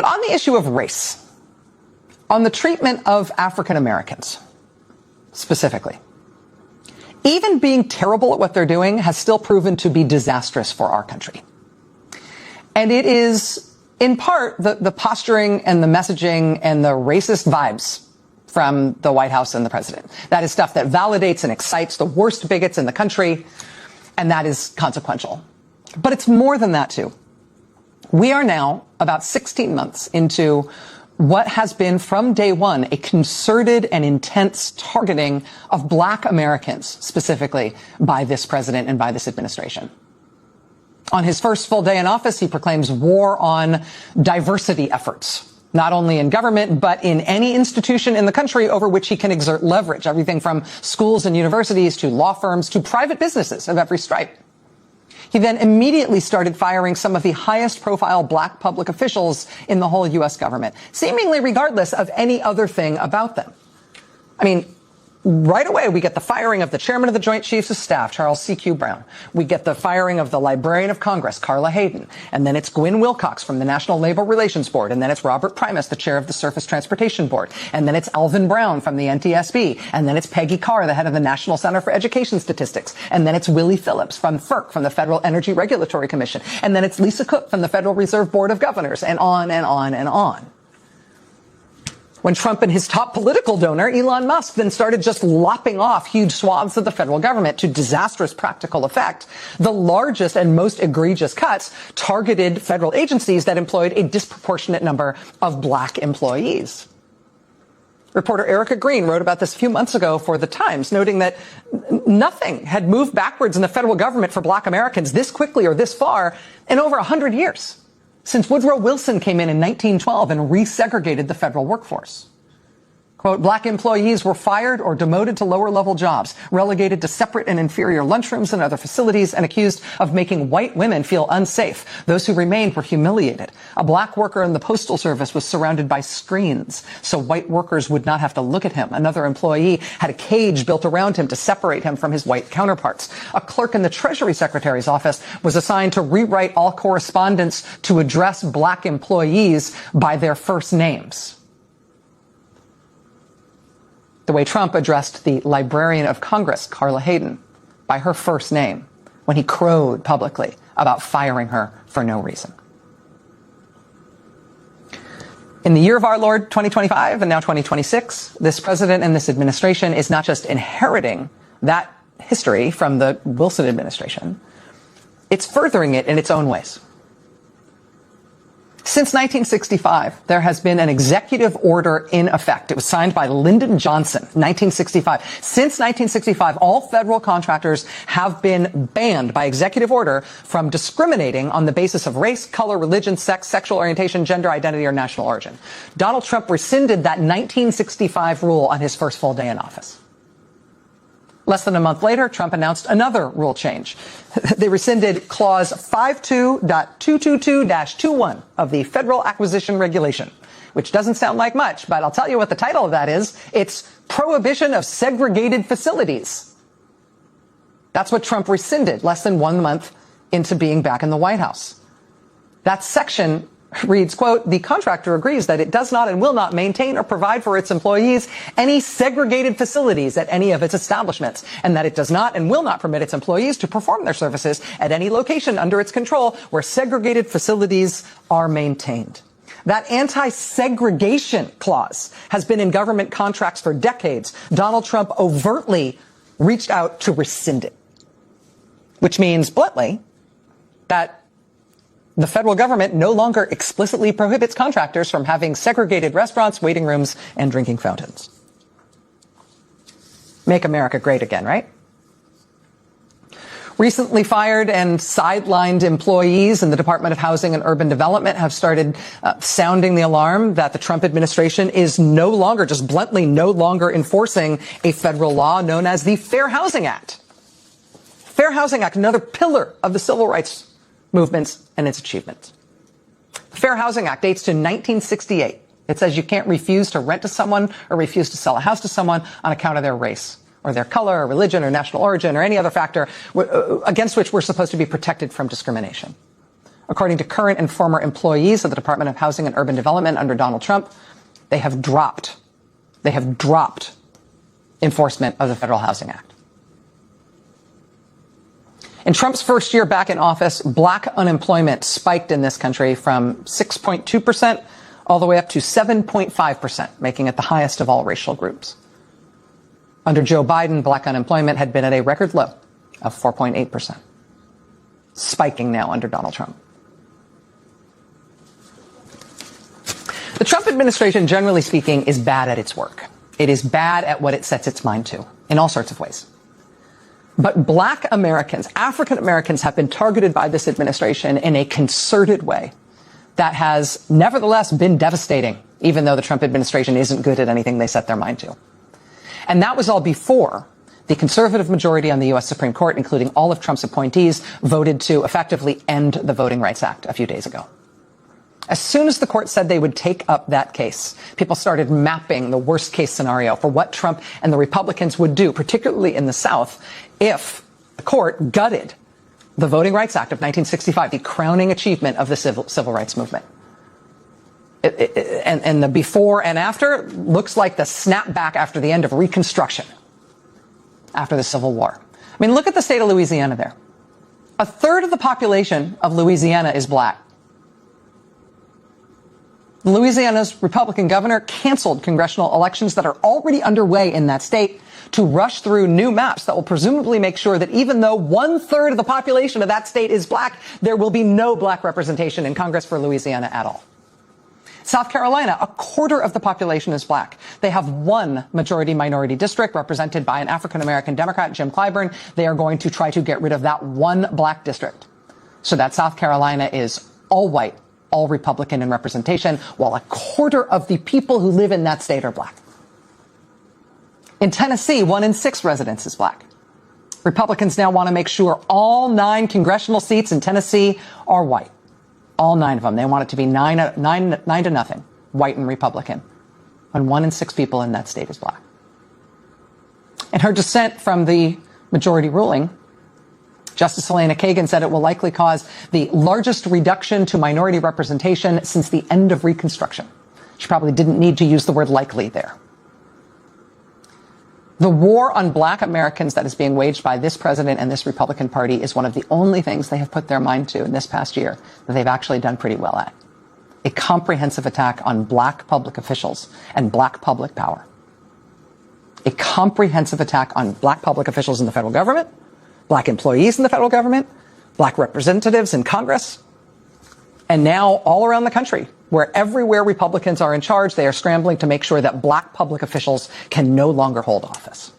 But on the issue of race, on the treatment of African Americans specifically, even being terrible at what they're doing has still proven to be disastrous for our country. And it is, in part, the posturing and the messaging and the racist vibes from the White House and the president. That is stuff that validates and excites the worst bigots in the country, and that is consequential. But it's more than that, too. We are now about 16 months into what has been from day one a concerted and intense targeting of black Americans, specifically by this president and by this administration. On his first full day in office, he proclaims war on diversity efforts, not only in government, but in any institution in the country over which he can exert leverage, everything from schools and universities to law firms to private businesses of every stripe. He then immediately started firing some of the highest profile black public officials in the whole U.S. government, seemingly regardless of any other thing about them. I mean, right away, we get the firing of the chairman of the Joint Chiefs of Staff, Charles C.Q. Brown. We get the firing of the Librarian of Congress, Carla Hayden. And then it's Gwynne Wilcox from the National Labor Relations Board. And then it's Robert Primus, the chair of the Surface Transportation Board. And then it's Alvin Brown from the NTSB. And then it's Peggy Carr, the head of the National Center for Education Statistics. And then it's Willie Phillips from FERC, from the Federal Energy Regulatory Commission. And then it's Lisa Cook from the Federal Reserve Board of Governors, and on and on and on. When Trump and his top political donor, Elon Musk, then started just lopping off huge swaths of the federal government to disastrous practical effect, the largest and most egregious cuts targeted federal agencies that employed a disproportionate number of black employees. Reporter Erica Green wrote about this a few months ago for The Times, noting that nothing had moved backwards in the federal government for black Americans this quickly or this far in over 100 years. Since Woodrow Wilson came in 1912 and resegregated the federal workforce. Quote, black employees were fired or demoted to lower-level jobs, relegated to separate and inferior lunchrooms and other facilities, and accused of making white women feel unsafe. Those who remained were humiliated. A black worker in the Postal Service was surrounded by screens, so white workers would not have to look at him. Another employee had a cage built around him to separate him from his white counterparts. A clerk in the Treasury Secretary's office was assigned to rewrite all correspondence to address black employees by their first names. The way Trump addressed the Librarian of Congress, Carla Hayden, by her first name when he crowed publicly about firing her for no reason. In the year of our Lord, 2025, and now 2026, this president and this administration is not just inheriting that history from the Wilson administration, it's furthering it in its own ways. Since 1965, there has been an executive order in effect. It was signed by Lyndon Johnson, 1965. Since 1965, all federal contractors have been banned by executive order from discriminating on the basis of race, color, religion, sex, sexual orientation, gender identity, or national origin. Donald Trump rescinded that 1965 rule on his first full day in office. Less than a month later, Trump announced another rule change. They rescinded Clause 52.222-21 of the Federal Acquisition Regulation, which doesn't sound like much, but I'll tell you what the title of that is. It's Prohibition of Segregated Facilities. That's what Trump rescinded less than 1 month into being back in the White House. That section reads, quote, the contractor agrees that it does not and will not maintain or provide for its employees any segregated facilities at any of its establishments, and that it does not and will not permit its employees to perform their services at any location under its control where segregated facilities are maintained. That anti-segregation clause has been in government contracts for decades. Donald Trump overtly reached out to rescind it, which means, bluntly, that the federal government no longer explicitly prohibits contractors from having segregated restaurants, waiting rooms, and drinking fountains. Make America great again, right? Recently fired and sidelined employees in the Department of Housing and Urban Development have started sounding the alarm that the Trump administration is no longer, just bluntly no longer enforcing a federal law known as the Fair Housing Act. Fair Housing Act, another pillar of the civil rights movements and its achievements. The Fair Housing Act dates to 1968. It says you can't refuse to rent to someone or refuse to sell a house to someone on account of their race or their color or religion or national origin or any other factor against which we're supposed to be protected from discrimination. According to current and former employees of the Department of Housing and Urban Development under Donald Trump, they have dropped enforcement of the Federal Housing Act. In Trump's first year back in office, black unemployment spiked in this country from 6.2% all the way up to 7.5%, making it the highest of all racial groups. Under Joe Biden, black unemployment had been at a record low of 4.8%, spiking now under Donald Trump. The Trump administration, generally speaking, is bad at its work. It is bad at what it sets its mind to in all sorts of ways. But black Americans, African Americans, have been targeted by this administration in a concerted way that has nevertheless been devastating, even though the Trump administration isn't good at anything they set their mind to. And that was all before the conservative majority on the U.S. Supreme Court, including all of Trump's appointees, voted to effectively end the Voting Rights Act a few days ago. As soon as the court said they would take up that case, people started mapping the worst case scenario for what Trump and the Republicans would do, particularly in the South, if the court gutted the Voting Rights Act of 1965, the crowning achievement of the civil rights movement. And the before and after looks like the snapback after the end of Reconstruction, after the Civil War. I mean, look at the state of Louisiana there. A third of the population of Louisiana is black. Louisiana's Republican governor canceled congressional elections that are already underway in that state to rush through new maps that will presumably make sure that even though 1/3 of the population of that state is black, there will be no black representation in Congress for Louisiana at all. South Carolina, 1/4 of the population is black. They have one majority-minority district represented by an African-American Democrat, Jim Clyburn. They are going to try to get rid of that one black district so that South Carolina is all white, all Republican in representation, while 1/4 of the people who live in that state are black. In Tennessee, 1 in 6 residents is black. Republicans now want to make sure all 9 congressional seats in Tennessee are white. All 9 of them. They want it to be 9 to nothing, white and Republican, when 1 in 6 people in that state is black. In her dissent from the majority ruling, Justice Elena Kagan said it will likely cause the largest reduction to minority representation since the end of Reconstruction. She probably didn't need to use the word likely there. The war on black Americans that is being waged by this president and this Republican Party is one of the only things they have put their mind to in this past year that they've actually done pretty well at. A comprehensive attack on black public officials and black public power. A comprehensive attack on black public officials in the federal government, black employees in the federal government, black representatives in Congress, and now all around the country, where everywhere Republicans are in charge, they are scrambling to make sure that black public officials can no longer hold office.